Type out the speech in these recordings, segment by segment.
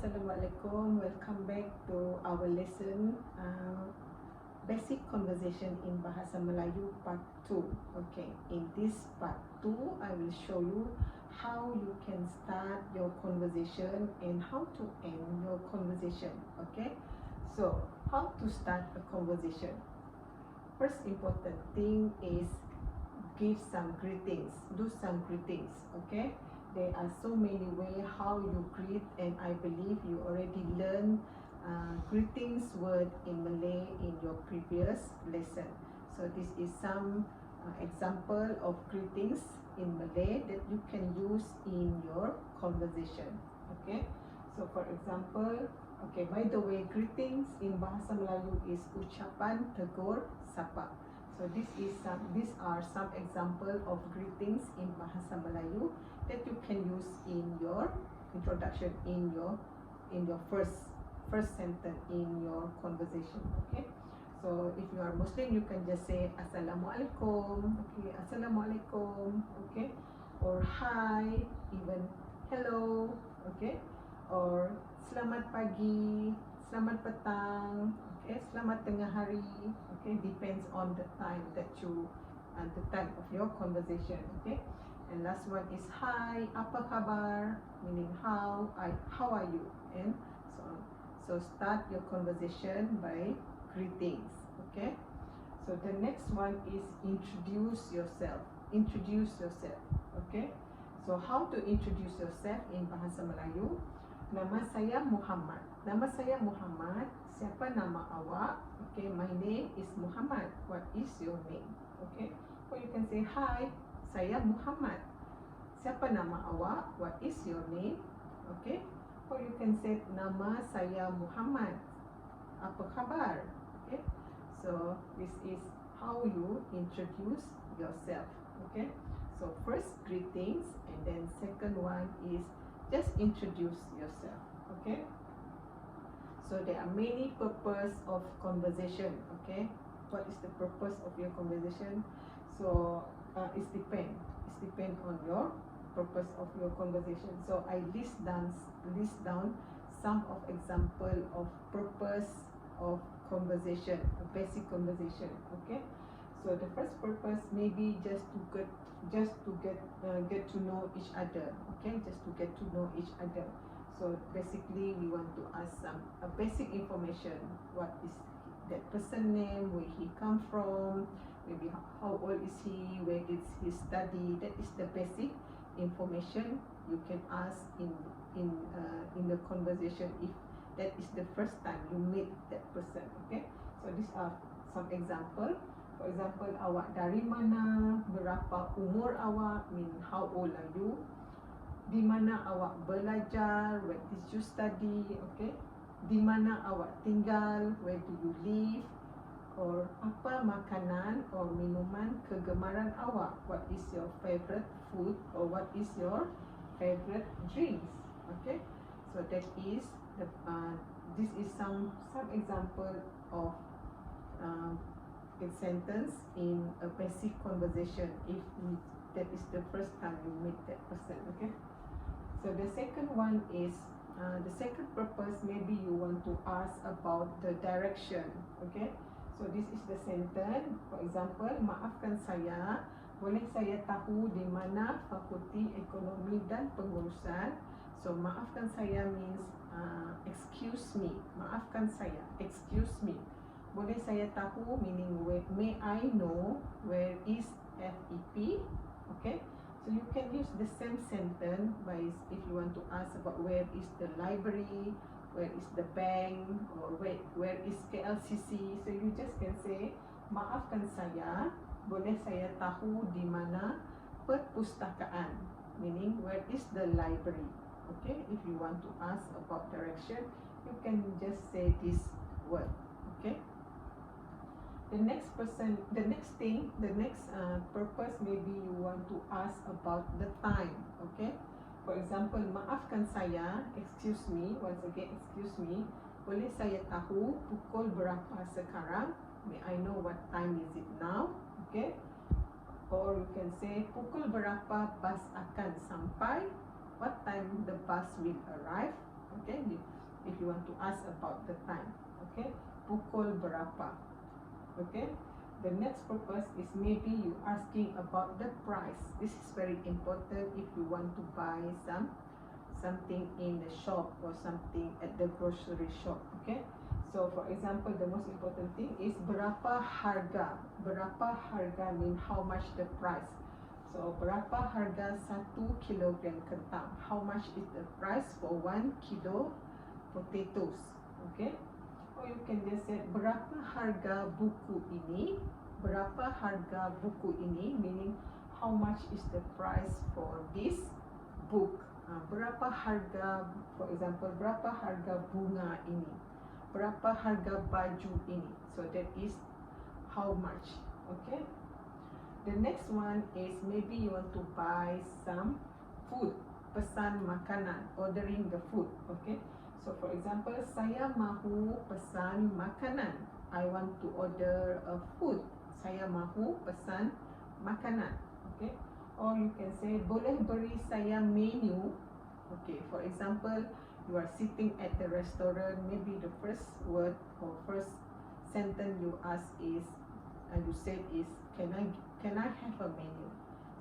Assalamualaikum. Welcome back to our lesson Basic Conversation in Bahasa Melayu Part 2. Okay, in this Part 2, I will show you how you can start your conversation and how to end your conversation. Okay, so how to start a conversation? First important thing is give some greetings, do some greetings. Okay, there are so many ways how you greet, and I believe you already learned greetings word in Malay in your previous lesson. So this is some example of greetings in Malay that you can use in your conversation. Okay, so for example, okay, by the way, greetings in Bahasa Melayu is ucapan tegur sapa. So these are some example of greetings in Bahasa Melayu that you can use in your introduction, in your first sentence in your conversation. Okay, so if you are Muslim, you can just say Assalamualaikum. Okay, Assalamualaikum. Okay, or hi, even hello. Okay, or selamat pagi, selamat petang. Okay, selamat tengah hari. Okay, depends on the time that you the time of your conversation. Okay, and last one is hi, apa khabar, meaning how are you, and so on. So start your conversation by greetings. Okay, so the next one is introduce yourself. Introduce yourself. Okay, so how to introduce yourself in Bahasa Melayu? Nama saya Muhammad. Nama saya Muhammad. Siapa nama awak? Okay, my name is Muhammad. What is your name? Okay, or you can say hi, saya Muhammad. Siapa nama awak? What is your name? Okay, or you can say nama saya Muhammad. Apa khabar? Okay, so this is how you introduce yourself. Okay, so first greetings, and then second one is just introduce yourself. Okay, so there are many purpose of conversation. Okay, what is the purpose of your conversation? So it depend on your purpose of your conversation. So I list down some of example of purpose of conversation, a basic conversation. Okay, so the first purpose maybe just to get to know each other. Okay, just to get to know each other. So basically we want to ask some basic information. What is that person name, where he come from, maybe how old is he, where did he study. That is the basic information you can ask in the conversation if that is the first time you meet that person. Okay, so these are some example. For example, awak dari mana, berapa umur awak, mean how old are you, di mana awak belajar, where did you study. Okay, di mana awak tinggal, where do you live, or apa makanan or minuman kegemaran awak, what is your favorite food or what is your favorite drinks. Okay, so that is the this is some example of a sentence in a basic conversation if that is the first time you meet that person. Okay, so the second one is the second purpose, maybe you want to ask about the direction. Okay, so this is the sentence. For example, maafkan saya, boleh saya tahu di mana Fakulti Ekonomi dan Pengurusan. So maafkan saya means excuse me. Maafkan saya, excuse me. Boleh saya tahu meaning may I know where is FEP. Okay, so you can use the same sentence by if you want to ask about where is the library, where is the bank, or where is KLCC. So you just can say maafkan saya, boleh saya tahu di mana perpustakaan, meaning where is the library. Okay, if you want to ask about direction, you can just say this word. Okay, the next purpose, maybe you want to ask about the time. Okay, for example, maafkan saya, excuse me, once again excuse me, boleh saya tahu pukul berapa sekarang, may I know what time is it now. Okay, or you can say pukul berapa bas akan sampai, what time the bus will arrive. Okay, if you want to ask about the time. Okay, pukul berapa. Okay, the next purpose is maybe you asking about the price. This is very important if you want to buy something in the shop or something at the grocery shop. Okay, so for example, the most important thing is berapa harga. Berapa harga mean how much the price. So berapa harga 1 kilogram kentang? How much is the price for 1 kilo potatoes? Okay, or you can just say berapa harga buku ini? Berapa harga buku ini meaning how much is the price for this book? Berapa harga, for example, berapa harga bunga ini? Berapa harga baju ini? So that is how much. Okay, the next one is maybe you want to buy some food, pesan makanan, ordering the food. Okay, so for example, saya mahu pesan makanan. I want to order a food. Saya mahu pesan makanan. Okay, or you can say boleh beri saya menu. Okay, for example, you are sitting at the restaurant, maybe the first word or first sentence you ask is and you said is can I have a menu?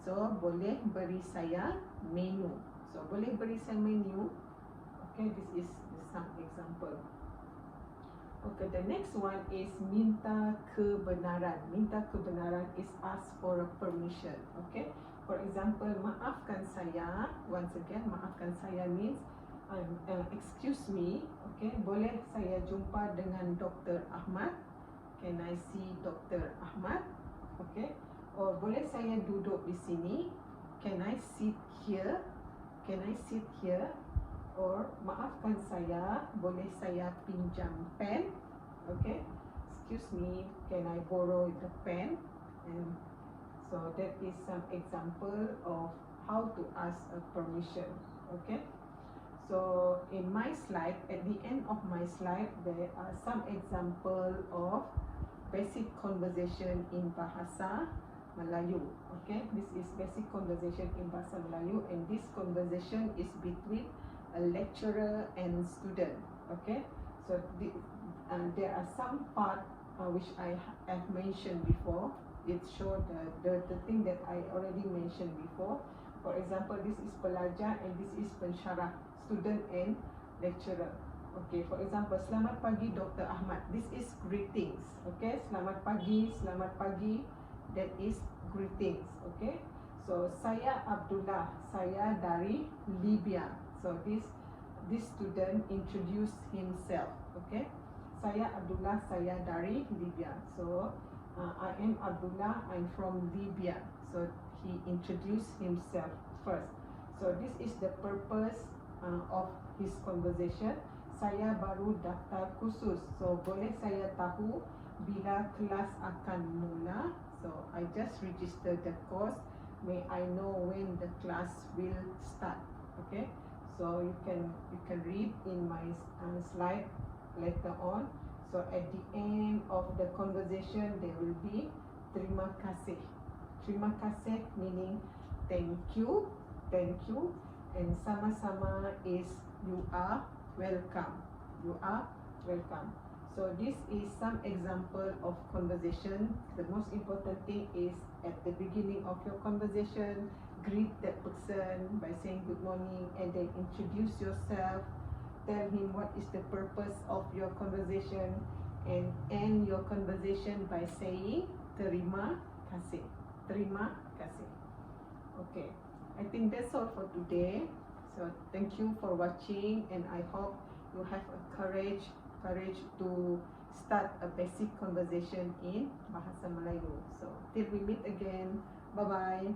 So boleh beri saya menu. So boleh beri saya menu. Okay, this is some example. Okay, the next one is minta kebenaran. Minta kebenaran is ask for a permission. Okay, for example, maafkan saya. Once again, maafkan saya means excuse me. Okay, boleh saya jumpa dengan Dr. Ahmad? Can I see Dr. Ahmad? Okay, or boleh saya duduk di sini? Can I sit here? Can I sit here? Or maafkan saya, boleh saya pinjam pen? Okay, excuse me, can I borrow the pen? And so that is some example of how to ask a permission. Okay, so in my slide, at the end of my slide, there are some example of basic conversation in Bahasa Melayu. Okay, this is basic conversation in Bahasa Melayu, and this conversation is between a lecturer and student. Okay, so there are some part which I have mentioned before. It showed the thing that I already mentioned before. For example, this is pelajar and this is pensyarah, student and lecturer. Okay, for example, selamat pagi Dr. Ahmad. This is greetings. Okay, selamat pagi, that is greetings. Okay, so saya Abdullah, saya dari Libya. So this student introduced himself. Okay, saya Abdullah, saya dari Libya. So I am Abdullah, I'm from Libya. So he introduced himself first. So this is the purpose of his conversation. Saya baru daftar khusus. So boleh saya tahu bila kelas akan mula? So I just registered the course. May I know when the class will start? Okay, so you can read in my slide later on. So at the end of the conversation there will be terima kasih. Terima kasih meaning thank you, and sama-sama is you are welcome. You are welcome. So this is some example of conversation. The most important thing is at the beginning of your conversation, greet that person by saying good morning and then introduce yourself. Tell him what is the purpose of your conversation and end your conversation by saying terima kasih. Terima kasih. Okay, I think that's all for today. So thank you for watching and I hope you have a courage to start a basic conversation in Bahasa Melayu. So till we meet again, bye bye.